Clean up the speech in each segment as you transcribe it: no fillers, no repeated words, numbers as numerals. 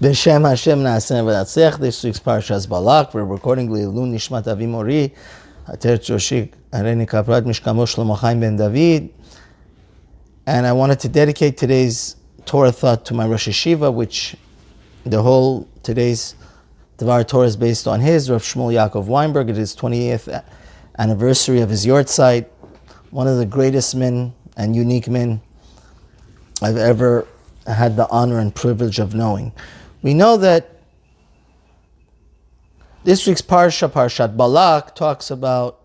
B'Shem Hashem Na'aseh V'Natzech. This week's Parsha Balak. We're recording Leilun Nishmat Avi Mori, Ater Joshik Areni Kaprat Mishkamo Shlomo Chaim Ben David. And I wanted to dedicate today's Torah thought to my Rosh HaYeshiva, which the whole today's Devar Torah is based on his, Rav Shmuel Yacov Weinberg. It is 28th anniversary of his Yartseit, one of the greatest men and unique men I've ever had the honor and privilege of knowing. We know that this week's Parsha, Parshat Balak, talks about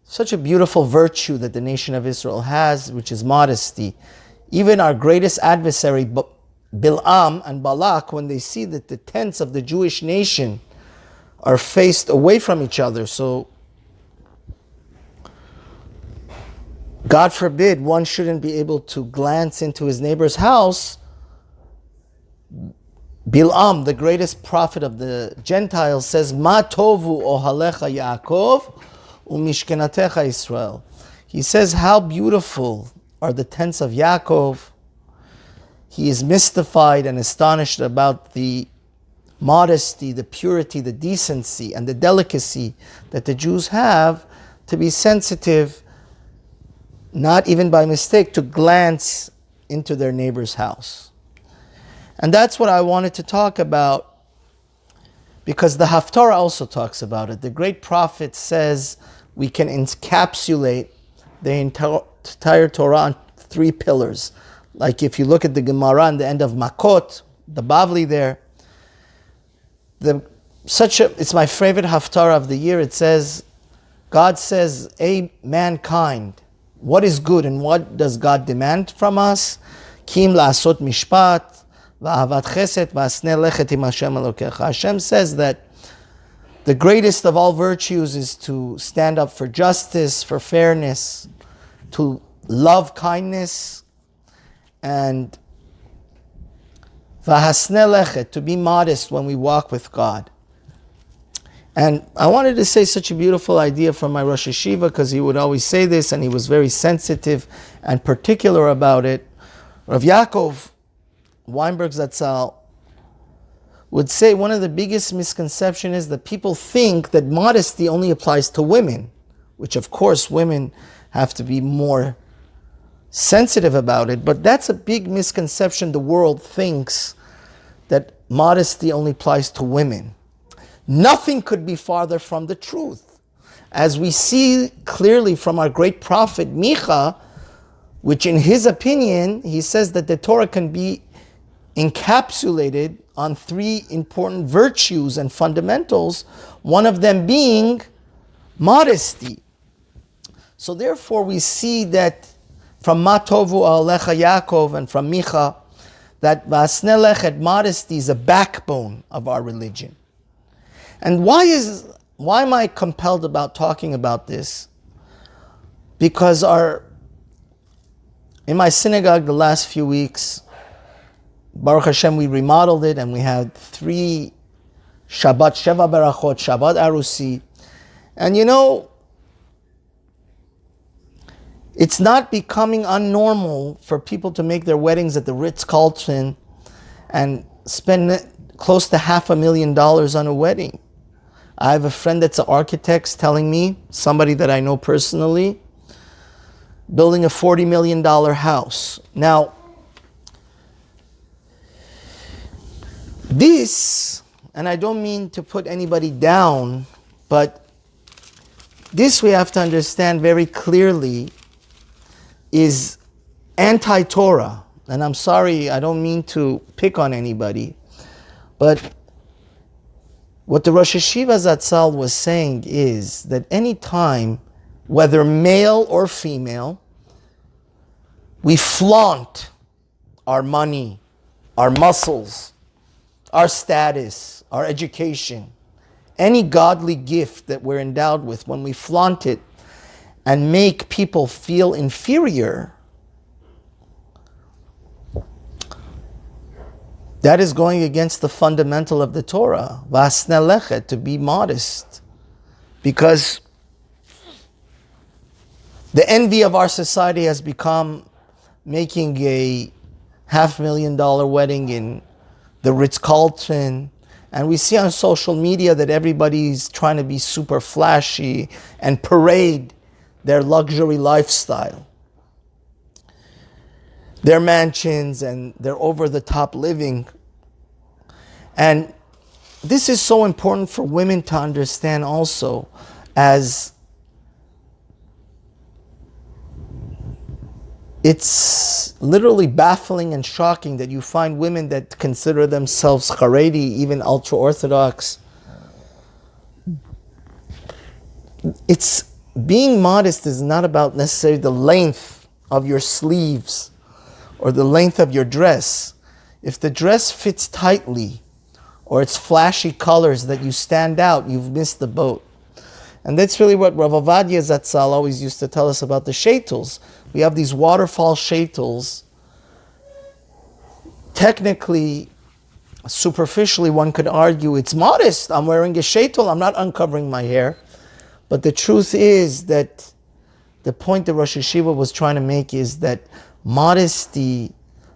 such a beautiful virtue that the nation of Israel has, which is modesty. Even our greatest adversary, Bilam and Balak, when they see that the tents of the Jewish nation are faced away from each other, so God forbid one shouldn't be able to glance into his neighbor's house, Bilam, the greatest prophet of the Gentiles, says, Ma tovu ohalecha Yacov umishkenatecha Israel. He says, how beautiful are the tents of Yacov. He is mystified and astonished about the modesty, the purity, the decency, and the delicacy that the Jews have to be sensitive, not even by mistake, to glance into their neighbor's house. And that's what I wanted to talk about, because the Haftarah also talks about it. The great prophet says we can encapsulate the entire Torah on 3 pillars. Like if you look at the Gemara in the end of Makot, the Bavli there, it's my favorite Haftarah of the year. It says, God says, mankind, what is good and what does God demand from us? Kim la'asot mishpat, va'avat chesed, va'asneh lechet im Hashem Elokecha. Hashem says that the greatest of all virtues is to stand up for justice, for fairness, to love kindness, and va'hasneh lechet, to be modest when we walk with God. And I wanted to say such a beautiful idea from my Rosh HaYeshiva, because he would always say this, and he was very sensitive and particular about it. Rav Yacov, Weinberg Zatzal, would say one of the biggest misconceptions is that people think that modesty only applies to women, which of course women have to be more sensitive about it, but that's a big misconception. The world thinks that modesty only applies to women. Nothing could be farther from the truth. As we see clearly from our great prophet Micha, which in his opinion, he says that the Torah can be encapsulated on 3 important virtues and fundamentals, one of them being modesty. So therefore we see that from Ma tovu ohalecha Yaakov and from Micha, that va'asneh lechet, modesty, is a backbone of our religion. And why am I compelled about talking about this? Because in my synagogue the last few weeks, Baruch Hashem, we remodeled it and we had 3 Shabbat, Sheva Berachot, Shabbat Arusi. And it's not becoming unnormal for people to make their weddings at the Ritz-Carlton and spend close to $500,000 on a wedding. I have a friend that's an architect telling me, somebody that I know personally, building a $40 million house. Now, this, and I don't mean to put anybody down, but this we have to understand very clearly is anti-Torah. And I'm sorry, I don't mean to pick on anybody, but what the Rosh HaYeshiva Zatzal was saying is that any time, whether male or female, we flaunt our money, our muscles, our status, our education, any godly gift that we're endowed with, when we flaunt it and make people feel inferior, that is going against the fundamental of the Torah, va'asneh lechet, to be modest. Because the envy of our society has become making a $500,000 wedding in the Ritz-Carlton, and we see on social media that everybody's trying to be super flashy and parade their luxury lifestyle, their mansions and their over-the-top living. And this is so important for women to understand also, as it's literally baffling and shocking that you find women that consider themselves Haredi, even ultra-Orthodox. It's being modest is not about necessarily the length of your sleeves or the length of your dress. If the dress fits tightly or it's flashy colors that you stand out, you've missed the boat. And that's really what Rav Ovadia Zatzal always used to tell us about the shaitels. We have these waterfall shaitels. Technically, superficially, one could argue it's modest. I'm wearing a shaitel, I'm not uncovering my hair. But the truth is that the point that Rosh HaYeshiva was trying to make is that modesty,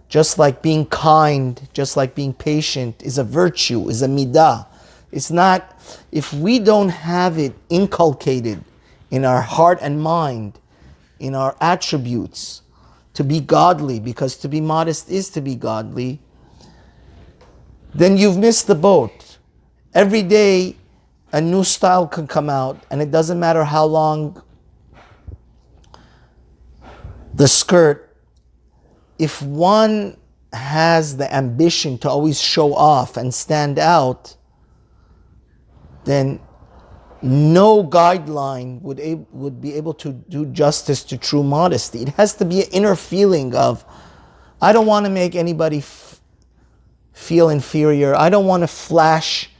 just like being kind, just like being patient, is a virtue, is a midah. It's not, if we don't have it inculcated in our heart and mind, in our attributes, to be godly, because to be modest is to be godly, then you've missed the boat. Every day, a new style can come out, and it doesn't matter how long the skirt. If one has the ambition to always show off and stand out, then no guideline would be able to do justice to true modesty. It has to be an inner feeling of, I don't want to make anybody feel inferior. I don't want to flash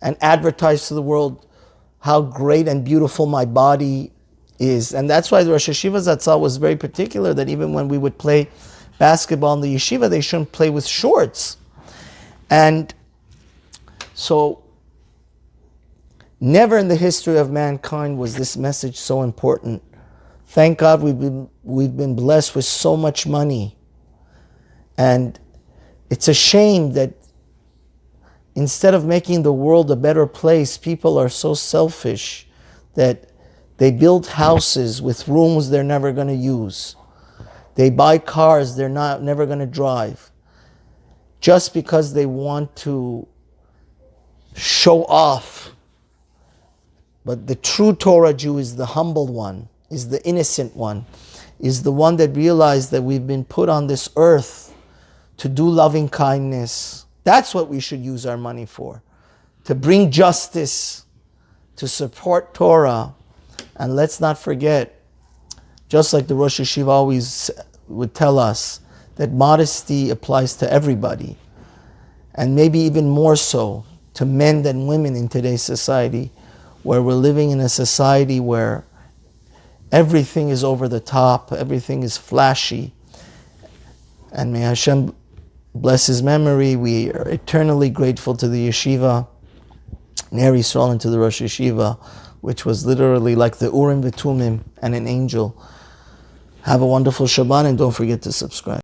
and advertise to the world how great and beautiful my body is. And that's why the Rosh HaYeshiva Zatzal was very particular that even when we would play basketball in the yeshiva, they shouldn't play with shorts. And so never in the history of mankind was this message so important. Thank God we've been blessed with so much money. And it's a shame that instead of making the world a better place, people are so selfish that they build houses with rooms they're never going to use. They buy cars they're never going to drive, just because they want to show off. But the true Torah Jew is the humble one, is the innocent one, is the one that realized that we've been put on this earth to do loving kindness. That's what we should use our money for, to bring justice, to support Torah. And let's not forget, just like the Rosh HaYeshiva always would tell us, that modesty applies to everybody, and maybe even more so to men than women in today's society, where we're living in a society where everything is over the top, everything is flashy. And may Hashem bless his memory. We are eternally grateful to the yeshiva, Ner Yisrael, and to the Rosh HaYeshiva, which was literally like the Urim V'Tumim and an angel. Have a wonderful Shabbat, and don't forget to subscribe.